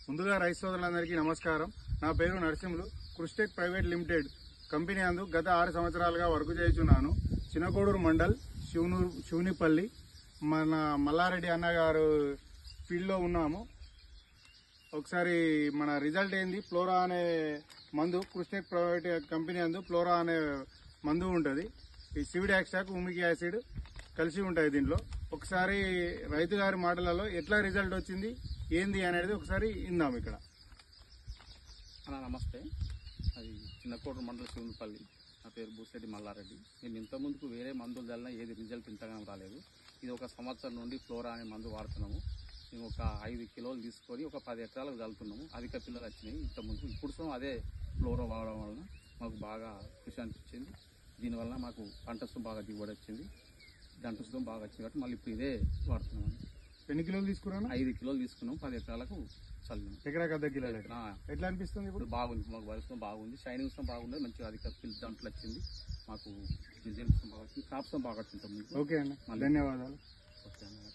ముందుగా రైతు సోదరులందరికీ నమస్కారం. నా పేరు నరసింహులు. కృష్టెక్ ప్రైవేట్ లిమిటెడ్ కంపెనీ అందు గత 6 సంవత్సరాలుగా వర్క్ చేస్తున్నాను. చిన్నకోడూరు మండల్ శివునిపల్లి మన మల్లారెడ్డి అన్నగారు ఫీల్డ్లో ఉన్నాము. ఒకసారి మన రిజల్ట్ ఏంది, ఫ్లోరా అనే మందు కృష్ణెక్ ప్రైవేట్ కంపెనీ అందు ఫ్లోరా అనే మందు ఉంటుంది. ఈ సివిడ్ యాక్స్టాక్ ఉమిక్ యాసిడ్ కలిసి ఉంటాయి దీంట్లో. ఒకసారి రైతు గారి మాటలలో ఎట్లా రిజల్ట్ వచ్చింది ఏంది అనేది ఒకసారి ఇందాం. ఇక్కడ నమస్తే, అది చిన్నకోటూరు మండల శివునిపల్లి. నా పేరు బూసిరెడ్డి మల్లారెడ్డి. నేను ఇంతకుముందుకు వేరే మందులు చల్లినా ఏది రిజల్ట్ ఇంతగానో రాలేదు. ఇది ఒక సంవత్సరం నుండి ఫ్లోరా అనే మందు వాడుతున్నాము. మేము ఒక 5 కిలోలు తీసుకొని ఒక 10 ఎకరాలకు చల్లుతున్నాము. అధిక పిల్లలు వచ్చినాయి ఇంతకుముందు. ఇప్పుడు అదే ఫ్లోరా వాడడం వలన మాకు బాగా ఖుషి అనిపించింది. దీనివల్ల మాకు పంటస్థం బాగా దిగుబడి వచ్చింది, దంటస్థం బాగా వచ్చింది. కాబట్టి మళ్ళీ ఇప్పుడు ఇదే వాడుతున్నాము. ఎన్ని కిలోలు తీసుకున్నాను? 5 కిలోలు తీసుకున్నాం, 10 ఎకరాలకు చల్లినాం. ఎకరాకి 1/2 కిలోలు. ఎట్లా అనిపిస్తుంది ఇప్పుడు? బాగుంది, మాకు వరుస బాగుంది, షైనింగ్స్ బాగుంది, మంచిగా అధిక పిల్ దంటలు వచ్చింది. మాకు రిజల్ట్స్ బాగా వచ్చింది, క్రాప్స్ బాగా వచ్చింది. ఓకే అండి, ధన్యవాదాలు. ఓకే అన్న.